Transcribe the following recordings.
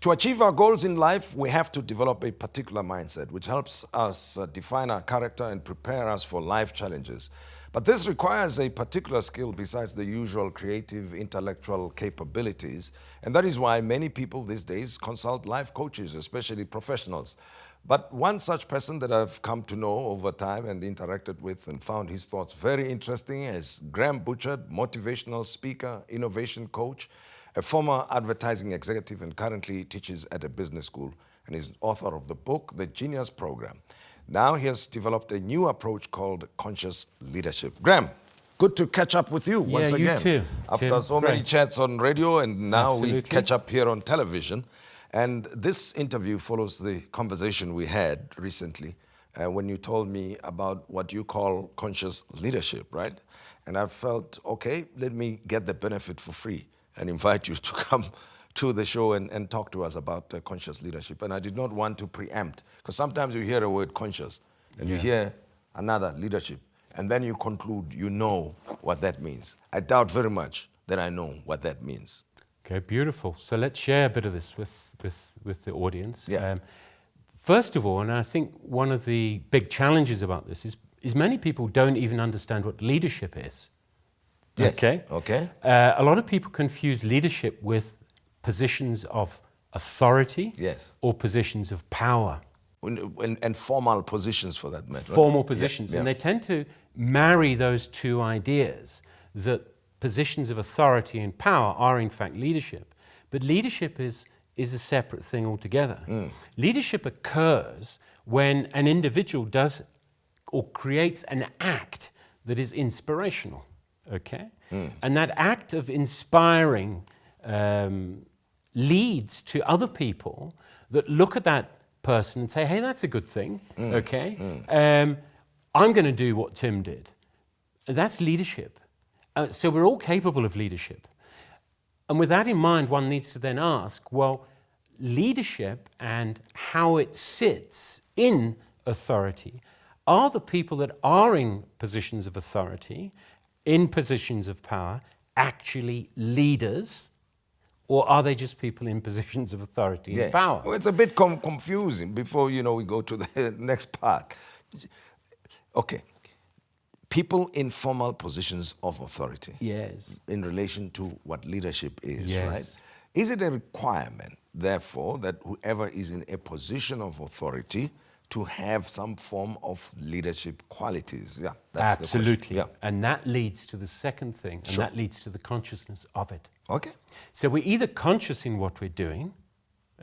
To achieve our goals in life, we have to develop a particular mindset which helps us define our character and prepare us for life challenges. But this requires a particular skill besides the usual creative, intellectual capabilities. And that is why many people these days consult life coaches, especially professionals. But one such person that I've come to know over time and interacted with and found his thoughts very interesting is Graeme Butchart, motivational speaker, innovation coach, a former advertising executive and currently teaches at a business school and is author of the book, The Genius Program. Now he has developed a new approach called conscious leadership. Graeme, good to catch up with you once again. You too, After Tim. so many chats on radio and now Absolutely. we catch up here on television. And this interview follows the conversation we had recently when you told me about what you call conscious leadership, right? And I felt, okay, let me get the benefit for free and invite you to come to the show and talk to us about conscious leadership. And I did not want to preempt, because sometimes you hear a word conscious and you hear another leadership, and then you conclude you know what that means. I doubt very much that I know what that means. Okay, beautiful. So let's share a bit of this with the audience. Yeah. First of all, and I think one of the big challenges about this is many people don't even understand what leadership is. Yes. Okay. A lot of people confuse leadership with positions of authority, Yes, or positions of power. and formal positions for that matter. Formal right? positions. Yeah, And they tend to marry those two ideas, that positions of authority and power are in fact leadership. But leadership is a separate thing altogether. Leadership occurs when an individual does or creates an act that is inspirational. Okay? And that act of inspiring leads to other people that look at that person and say, hey, that's a good thing, okay? I'm going to do what Tim did. That's leadership. So we're all capable of leadership. And with that in mind, one needs to then ask, well, leadership and how it sits in authority, are the people that are in positions of authority, in positions of power, actually leaders, or are they just people in positions of authority and power? Well, it's a bit confusing before, we go to the next part. Okay. People in formal positions of authority. Yes. In relation to what leadership is, Yes. right? Is it a requirement, therefore, that whoever is in a position of authority to have some form of leadership qualities? Yeah, that's Absolutely. the question. Yeah. And that leads to the second thing, and Sure. that leads to the consciousness of it. Okay. So we're either conscious in what we're doing,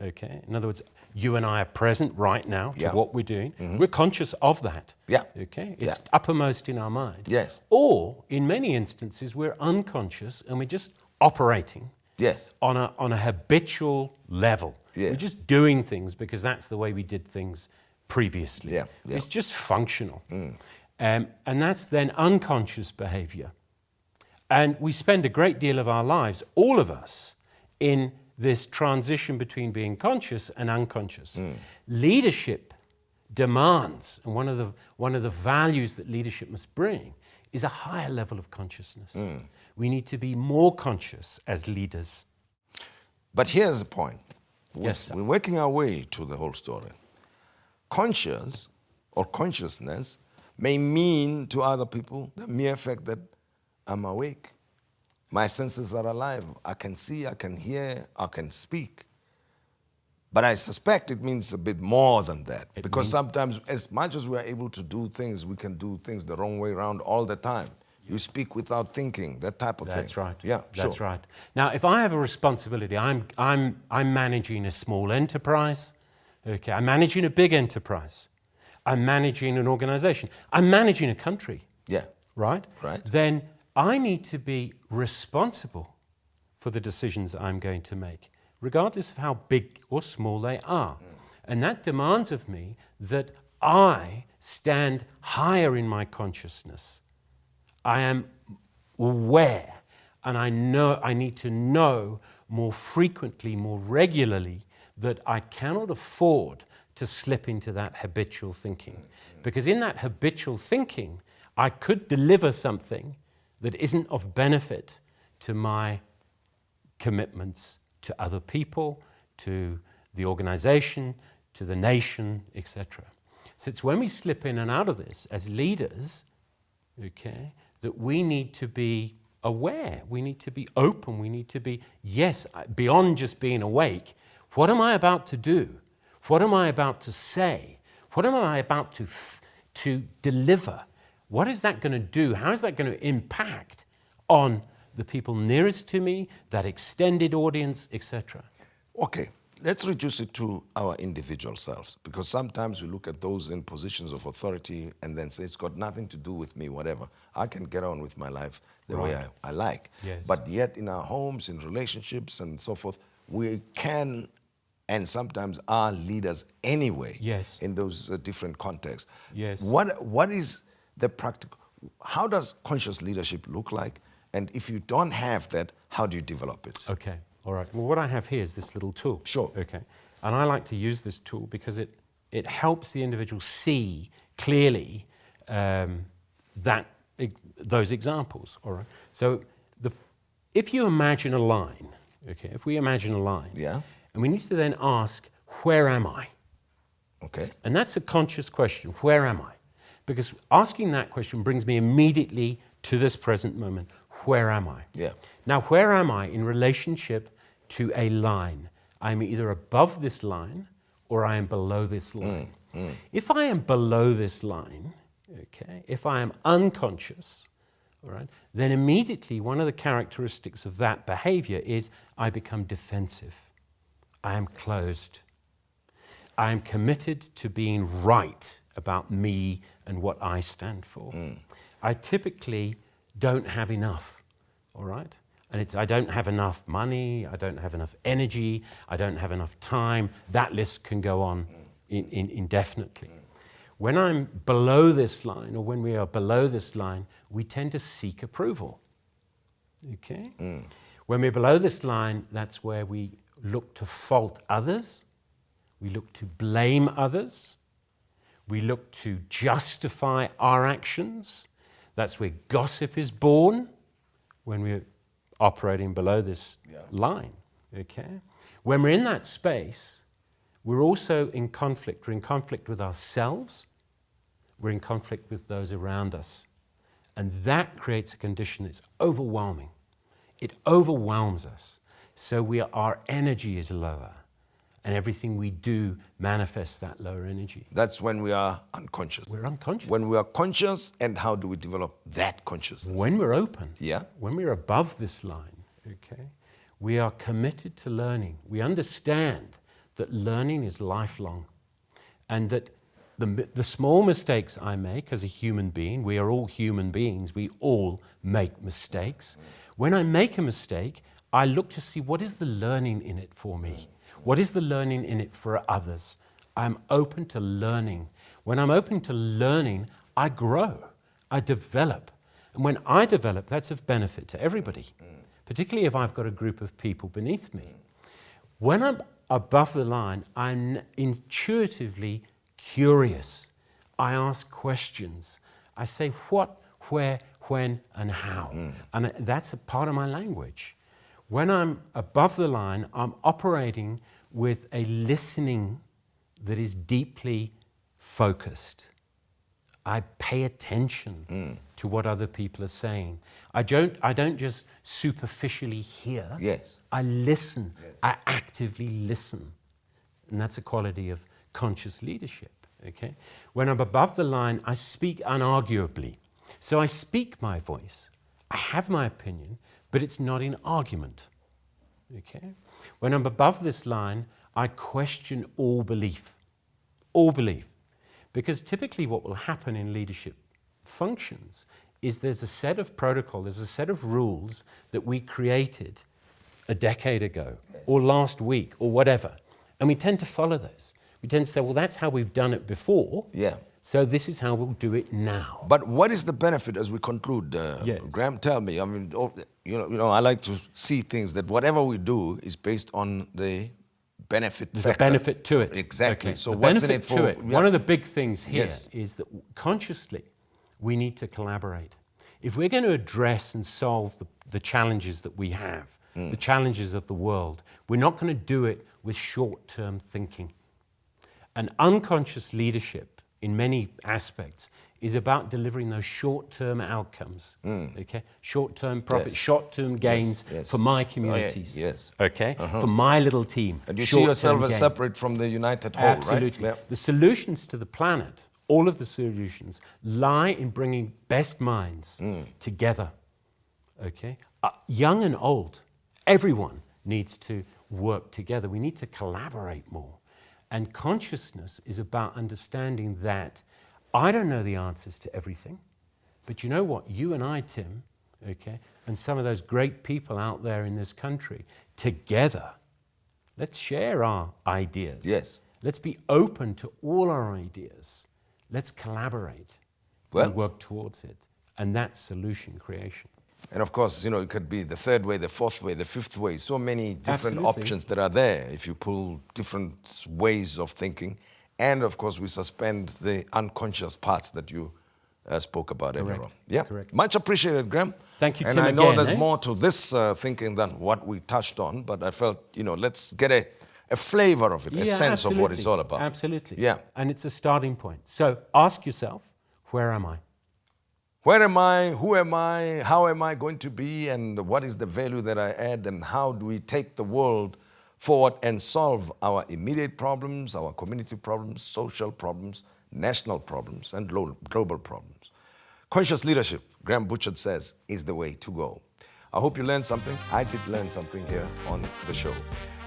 okay? In other words, you and I are present right now to what we're doing. We're conscious of that. Yeah. Okay? It's uppermost in our mind. Yes. Or, in many instances, we're unconscious and we're just operating Yes. on a habitual level. Yeah. We're just doing things because that's the way we did things previously. Yeah. It's just functional. And that's then unconscious behavior. And we spend a great deal of our lives, all of us, in this transition between being conscious and unconscious. Leadership demands, and one of the values that leadership must bring is a higher level of consciousness. We need to be more conscious as leaders. But here's the point. Yes, sir. We're working our way to the whole story. Conscious or consciousness may mean to other people the mere fact that I'm awake. My senses are alive. I can see, I can hear, I can speak. But I suspect it means a bit more than that. Because sometimes, as much as we're able to do things, we can do things the wrong way around all the time. You speak without thinking, that type of thing. That's right. Yeah, That's sure. right. Now, if I have a responsibility, I'm managing a small enterprise. Okay, I'm managing a big enterprise. I'm managing an organization. I'm managing a country. Yeah. Right? Right. Then I need to be responsible for the decisions I'm going to make, regardless of how big or small they are. And that demands of me that I stand higher in my consciousness. I am aware, and I know I need to know more frequently, more regularly, that I cannot afford to slip into that habitual thinking. Because in that habitual thinking, I could deliver something that isn't of benefit to my commitments to other people, to the organization, to the nation, etc. So it's when we slip in and out of this as leaders, okay, that we need to be aware, we need to be open, we need to be, yes, beyond just being awake, what am I about to do? What am I about to say? What am I about to deliver? What is that going to do? How is that going to impact on the people nearest to me, that extended audience, etc.? Okay, let's reduce it to our individual selves, because sometimes we look at those in positions of authority and then say, it's got nothing to do with me, whatever. I can get on with my life the way I like. Yes. But yet in our homes, in relationships and so forth, we can and sometimes are leaders anyway. Yes. In those different contexts. Yes. What is the practical, how does conscious leadership look like? And if you don't have that, how do you develop it? Okay, all right. Well, what I have here is this little tool. Sure. Okay. And I like to use this tool because it helps the individual see clearly those examples, all right? So if you imagine a line, okay, if we imagine a line, Yeah. and we need to then ask, where am I? Okay. And that's a conscious question, where am I? Because asking that question brings me immediately to this present moment, where am I? Yeah. Now, where am I in relationship to a line? I'm either above this line or I am below this line. If I am below this line, okay, if I am unconscious, all right, then immediately one of the characteristics of that behavior is I become defensive. I am closed. I am committed to being right about me and what I stand for. I typically don't have enough, all right? And I don't have enough money, I don't have enough energy, I don't have enough time. That list can go on indefinitely. When I'm below this line, or when we are below this line, we tend to seek approval, okay? When we're below this line, that's where we look to fault others, we look to blame others, we look to justify our actions. That's where gossip is born, when we're operating below this line, okay? When we're in that space, we're also in conflict. We're in conflict with ourselves, we're in conflict with those around us. And that creates a condition that's overwhelming. It overwhelms us. So our energy is lower, and everything we do manifests that lower energy. That's when we are unconscious. We're unconscious. When we are conscious, and how do we develop that consciousness? When we're open, Yeah. when we're above this line, okay, we are committed to learning. We understand that learning is lifelong, and that the small mistakes I make as a human being, we are all human beings, we all make mistakes. When I make a mistake, I look to see what is the learning in it for me? What is the learning in it for others? I'm open to learning. When I'm open to learning, I grow, I develop. And when I develop, that's of benefit to everybody, particularly if I've got a group of people beneath me. When I'm above the line, I'm intuitively curious. I ask questions. I say what, where, when, and how. And that's a part of my language. When I'm above the line, I'm operating with a listening that is deeply focused. I pay attention to what other people are saying. I don't just superficially hear. Yes. I listen. Yes. I actively listen. And that's a quality of conscious leadership, okay? When I'm above the line, I speak unarguably. So I speak my voice. I have my opinion, but it's not in argument, okay? When I'm above this line, I question all belief. All belief. Because typically what will happen in leadership functions is there's a set of protocol, there's a set of rules that we created a decade ago, or last week, or whatever. And we tend to follow those. We tend to say, well, that's how we've done it before. Yeah. So this is how we'll do it now. But what is the benefit as we conclude? Yes. Graeme, tell me. I mean, I like to see things that whatever we do is based on the benefit There's factor. a benefit to it. Exactly. Okay. So the what's in benefit it for? to it. Yeah. One of the big things here Yes. is that consciously we need to collaborate. If we're going to address and solve the challenges that we have, the challenges of the world, we're not going to do it with short-term thinking. And unconscious leadership, in many aspects, is about delivering those short-term outcomes, okay? Short-term profits, Yes. short-term gains Yes. for my Oh, yeah. communities, Yes. okay? For my little team. And you see short-term yourself as gain. separate from the united whole, Absolutely. right? Yeah. The solutions to the planet, all of the solutions, lie in bringing best minds together, okay? Young and old, everyone needs to work together. We need to collaborate more. And consciousness is about understanding that I don't know the answers to everything, but you know what? You and I, Tim, okay, and some of those great people out there in this country, together, let's share our ideas. Yes. Let's be open to all our ideas. Let's collaborate and work towards it. And that's solution creation. And of course, it could be the third way, the fourth way, the fifth way. So many different Absolutely. options that are there if you pull different ways of thinking. And of course, we suspend the unconscious parts that you spoke about earlier on. Yeah, Correct. Much appreciated, Graeme. Thank you, and Tim, I know again, there's more to this thinking than what we touched on, but I felt, let's get a flavor of it, a sense of what it's all about. Absolutely. Yeah. And it's a starting point. So ask yourself, where am I? Where am I? Who am I? How am I going to be? And what is the value that I add? And how do we take the world forward and solve our immediate problems, our community problems, social problems, national problems, and global problems? Conscious leadership, Graeme Butchart says, is the way to go. I hope you learned something. I did learn something here on the show.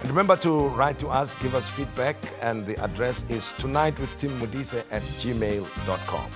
And remember to write to us, give us feedback, and the address is tonightwithtimmodise@gmail.com.